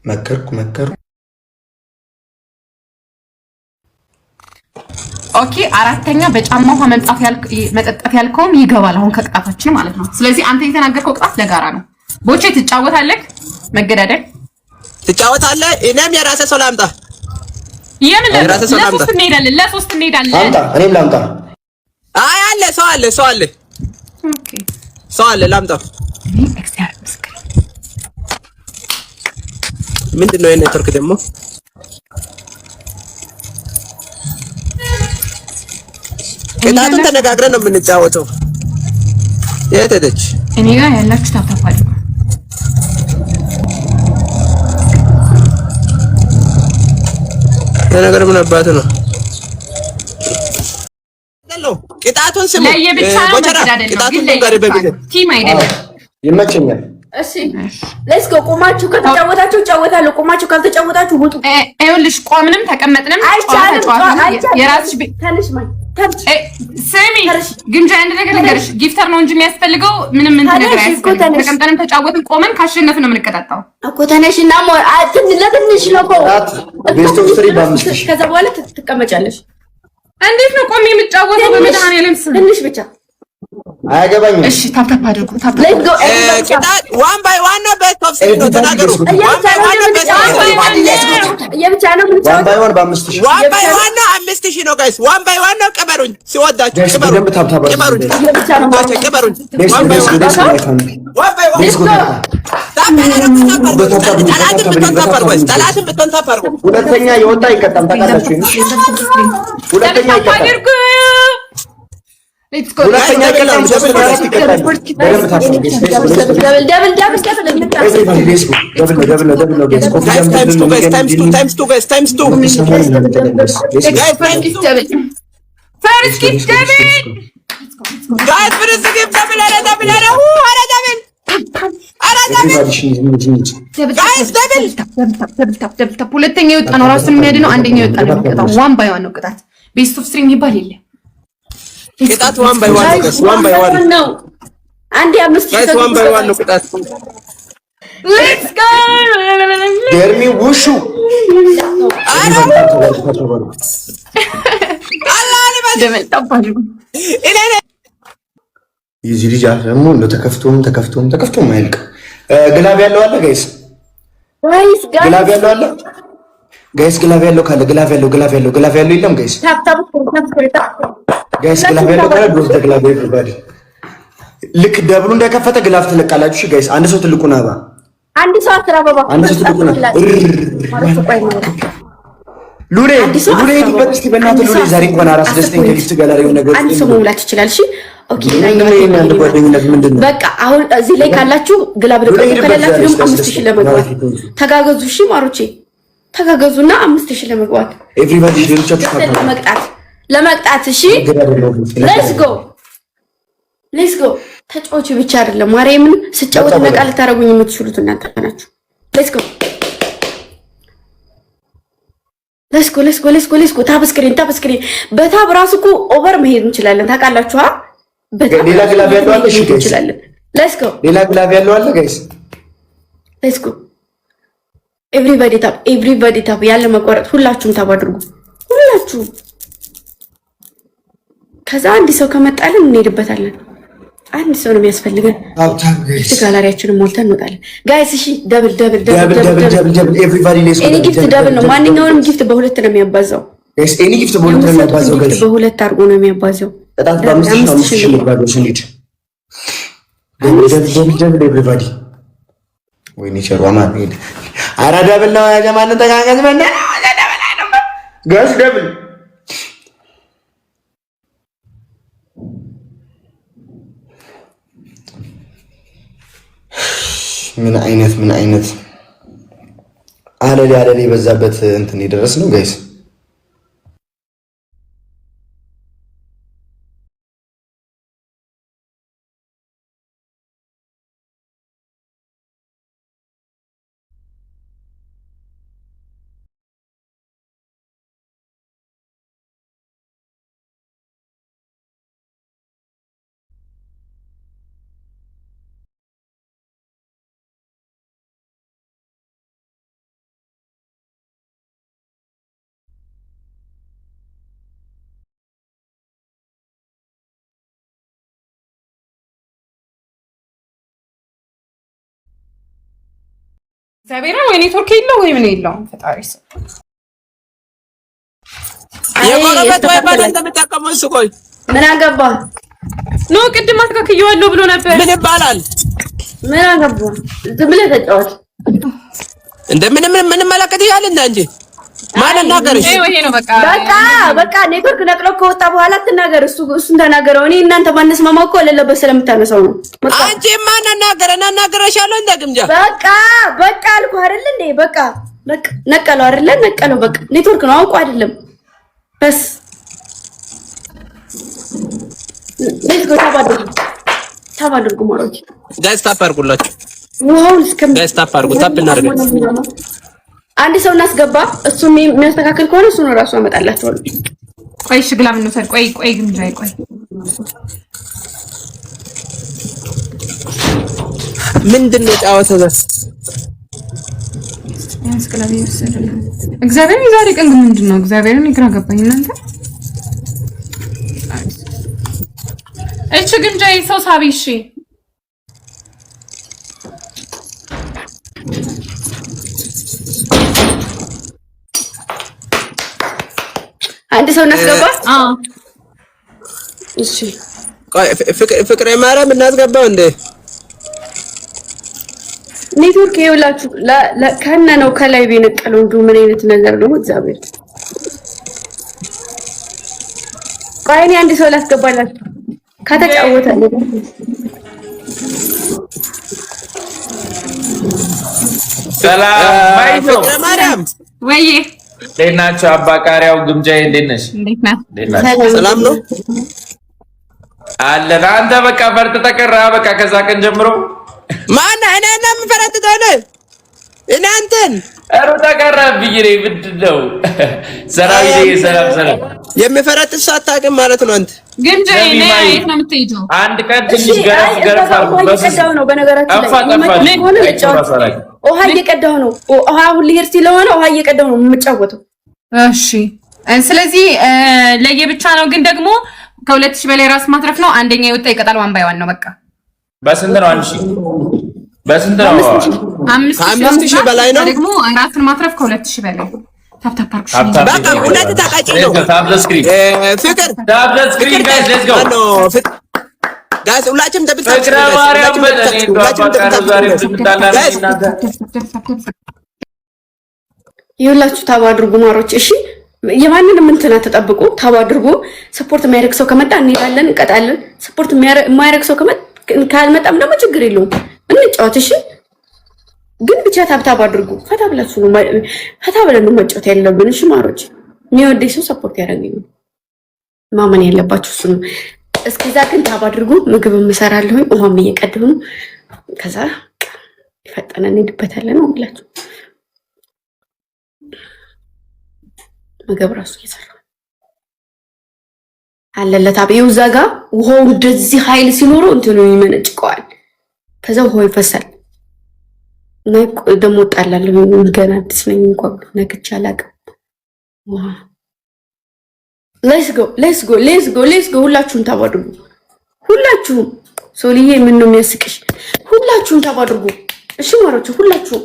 መከርኩ ኦኬ አራተኛ በጫማ ውሃ መጠጣት ያልከውም ይገባል አሁን ከቅጣታችን ማለት ነው። ስለዚህ አንተ የተናገርከው ቅጣት ለጋራ ነው። ቦቼ ትጫወታለህ፣ መገዳደል ትጫወታለህ። እኔም የራሴ ሰው ላምጣ። የምን ለሶስት እንሄዳለን። አምጣ፣ እኔም ላምጣ። አይ አለ ሰው አለ። ኦኬ ሰው አለ ላምጣ። ምንድነው የኔትወርክ ደግሞ ቅጣቱን ተነጋግረን ነው የምንጫወተው። የት ሄደች? እኔ ጋር ያላችሁ ታፋፋሉ። የነገር ምን አባት ነው? ቅጣቱን ስሙ። ለየብቻ ነው መገዳደል ነው። ግን ለየብቻ ቲም አይደለም። ይመቸኛል። እሺ ሌትስ ጎ። ቆማችሁ ከተጫወታችሁ እጫወታለሁ። ቆማችሁ ካልተጫወታችሁ ውጡ። ይኸውልሽ ቆምንም ተቀመጥንም የራስሽ ስሚ ግምጃ አንድ ነገር ልንገርሽ፣ ጊፍተር ነው እንጂ የሚያስፈልገው ምንም ነገር አያስፈልግም። ተቀምጠንም ተጫወትን ቆመን ካሸነፍን ነው የምንቀጣጣው እኮ። ተነሽና ለትንሽ ነው እኮ ቤስት ኦፍ 3 በ5 ከዛ በኋላ ትቀመጫለሽ። እንዴት ነው ቆሜ የምጫወተው? በመድኃኒዓለም ስም ትንሽ ብቻ አያገባኝም። እሺ ታፕታፕ አድርጉ። ቅጣት ዋን ባይ ዋን ነው። ቤስት ኦፍ 3 ነው ተናገሩ። ዋን ባይ ዋን ነው። ቤስት ኦፍ 3 የብቻ ነው ምን ዋን ባይ ዋን በ5000 ዋን ባይ ዋን ነው። 5000 ነው ጋይስ። ዋን ባይ ዋን ነው። ቅበሩኝ ሲወዳችሁ ቅበሩኝ። የብቻ ነው ቅበሩኝ። ዋን ባይ ዋን ዋን ባይ ዋን ጠላትን ብትሆን ታፈር። ሁለተኛ የወጣ ይቀጣል። ታውቃላችሁ? ሁለተኛ ይቀጣል። ሁለተኛ ይቀጣል። ሁለተኛ የወጣ ነው ራሱን የሚያድነው። አንደኛ የወጣ ነው የሚቀጣው። ዋን ባይ ዋን ነው ቅጣት። ቤስት ኦፍ 3 የሚባል የለም። ቅጣት ዋን ባይ ዋን ነው። ዋን ባይ ዋን ነው። አንዴ 5000 ዋን ባይ ዋን ነው ቅጣት። ሌትስ ጎ ገርሚ ውሹ የዚህ ልጅ ደግሞ ተከፍቶም አይልቅ። ግላብ ያለው አለ ጋይስ? ግላብ ያለው አለ ጋይስ? ግላብ ያለው ካለ ግላብ ያለው የለም ጋይስ? ጋይስ ግላብ ያለው ካለ ዶስ ግላብ ኤቭሪባዲ ልክ ደብሉ እንደከፈተ ግላብ ትለቃላችሁ። እሺ ጋይስ አንድ ሰው ትልቁና አባ አንድ ሰው አትራባባ ሉሌ ሄድበት እስኪ በእናትህ ሉሌ ዛሬ እንኳን አራስ ደስተኛ ከጊፍት ጋር ያለው ነገር አንድ ሰው መሙላት ይችላል። እሺ ኦኬ አንድ ጓደኝነት ምንድነው? በቃ አሁን እዚህ ላይ ካላችሁ ግላብ ደግሞ ከሌላችሁ ደግሞ 5000 ለመግባት ተጋገዙ። እሺ ማሮቼ ተጋገዙና 5000 ለመግባት ኤቭሪባዲ ሌሎቻችሁ ለመቅጣት እሺ ሌትስ ጎ ተጫዋቹ ብቻ አይደለም ማርያምን ስጫወት ነቃ ልታረጉኝ የምትችሉት እናንተ ናችሁ። ሌትስ ጎ ታብ ስክሪን በታብ ራሱ እኮ ኦቨር መሄድ እንችላለን። ታውቃላችሁ? ሌላ ግላብ ያለው አለ? እሺ እንችላለን። ሌላ ግላብ ያለው አለ ጋይስ? ሌትስ ጎ ኤቭሪባዲ ታብ ያለ መቆረጥ ሁላችሁም ታብ አድርጉ። ሁላችሁም ከዛ አንድ ሰው ከመጣልን እንሄድበታለን። አንድ ሰው ነው የሚያስፈልገን። ጋላሪያችንን ሞልተን እንወጣለን ጋይስ። እሺ ደብል ኤቭሪባዲ ሌትስ ጎ። ኤኒ ጊፍት ደብል ነው። ማንኛውንም ጊፍት በሁለት ነው የሚያባዛው ጋይስ። ኤኒ ጊፍት በሁለት ነው የሚያባዛው ጋይስ። በሁለት አድርጎ ነው የሚያባዛው። ቅጣት በ5000 ነው ባዶስ እንዴ ደብል ኤቭሪባዲ ወይኔ ቸሯማ ሄድ አራ ደብል ነው ያጀማን ተጋጋዝ በእና ደብል አይደለም ጋይስ ደብል ምን አይነት አለሌ የበዛበት እንትን የደረስ ነው ጋይስ። እግዚአብሔር ወይ ኔትወርክ የለው ወይ ምን የለው ፈጣሪ ሰው የጎረቤት ዋይፋይ እንደምጠቀመው እሱ ቆይ ምን አገባ ነው ቅድም አስተካክየዋለሁ ብሎ ነበር ምን ይባላል ምን አገባ ዝም ብለህ ተጫወት ምን መለከት ያለ እንጂ ማን እናገርሽ ይሄ ነው በቃ ኔትወርክ ነቅሎ ከወጣ በኋላ ተናገር እሱን ተናገረው እኔ እናንተ ማንስማማው እኮ ለለበሰ ስለምታነሳው ነው አንቺ ማን እናገረሻለሁ እንደግምጃ በቃ አልኩ አይደል እንዴ በቃ ነቀለው አይደል ነቀለው በቃ ኔትወርክ ነው አውቆ አይደለም በስ ሌትስ ጎ ታባድርጉ ማሮች ጋይስ ታፓርጉላችሁ ዋው እስከም ጋይስ ታፓርጉ ታፕ እናርገ አንድ ሰው እናስገባ እሱ የሚያስተካክል ከሆነ እሱ ነው ራሱ አመጣላችኋል ቆይ ሽግላ ምን ነው ቆይ ግምጃ ቆይ ምንድነው ጫወተው በስ ያስከላቢ ይወሰደና እግዚአብሔር ዛሬ ቀን ምንድነው እግዚአብሔርን ይግራ ገባኝ እናንተ እቺ ግምጃ ሰው ሳቢ እሺ አንድ ሰው እናስገባ እሺ ቆይ ፍቅሬ ማርያም እናስገባው እንዴ ኔትወርክ ይውላችሁ ከነ ነው ከላይ ቢነቀለው እንዱ ምን አይነት ነገር ነው እግዚአብሔር ቆይ አንድ ሰው ላስገባላችሁ ከተጫወተ ሰላም ማይቶ ማርያም ወይ ለናቸው አባቃሪያው ግምጃዬ እንዴት ነሽ? ሰላም ነው አለን። አንተ በቃ ፈርጥ ተቀራ በቃ ከዛ ቀን ጀምሮ ማን እኔና ምፈረጥተው ነው እናንተን አሩ ተቀራ ብይሬ ምንድነው? ሰላም የሚፈረጥ ሳታውቅም ማለት ነው። አንተ ግምጃዬ ነይ የት ነው የምትሄጂው? አንድ ቀን ትንሽ ገረፍ አድርጉ በሰው ነው በነገራችን ላይ ውሃ እየቀዳሁ ነው። ውሃ ሁሉ ሄር ስለሆነ ውሃ እየቀዳሁ ነው የምጫወተው። እሺ ስለዚህ ለየብቻ ነው ግን ደግሞ ከ2000 በላይ ራስ ማትረፍ ነው። አንደኛ የወጣ ይቀጣል። ዋን ባይ ዋን ነው በቃ። በስንት ነው? 1000 በስንት ነው? 5000 በላይ ነው ደግሞ ራስን ማትረፍ ከ2000 በላይ ታፕታፕ በቃ ሁለት ታቃጭ ነው። ታፕ ዘ ስክሪን ፍቅር ታፕ ዘ ስክሪን ጋይስ ሌትስ ጎ ጋይስ ሁላችንም ተብታችሁ ፍቅር ማርያም በእኔ ዛሬ ትምጣላችሁ እናንተ ይኸውላችሁ ታብ አድርጉ ማሮች። እሺ የማንንም እንትና ተጠብቁ። ታብ አድርጉ። ሰፖርት የሚያደርግ ሰው ከመጣ እንሄዳለን፣ እንቀጣለን። ሰፖርት የማያደርግ ሰው ካልመጣም ደግሞ ችግር የለውም እንጫወት። እሺ ግን ብቻ ታብ አድርጉ። ፈታ ብላችሁ ነው ፈታ ብለን ነው መጫወት ያለብን። እሺ ማሮች የሚወደኝ ሰው ሰፖርት ያደርገኝ ማመን ያለባችሁ እሱ ነው። እስከዛ ግን ታብ አድርጉ። ምግብ እንሰራለሁ፣ ውሃም እየቀዳሁ ነው። ከዛ ይፈጠነ እንሄድበታለን ነው ብላችሁ ምግብ ራሱ እየሰራ አለለት አብየው ዛጋ ውሃው እንደዚህ ኃይል ሲኖረው እንትኑ ይመነጭቀዋል። ከዛ ውሃው ይፈሳል። ናይ ደሞ ጣላለሁ ገና አዲስ ነኝ እንኳን ነክቼ አላውቅም። ሌትስ ጎ ሁላችሁም ታባድርጉ። ሁላችሁም ሶልዬ ምን ነው የሚያስቅሽ? ሁላችሁም ታባድርጉ። እሺ ማሮቹ ሁላችሁም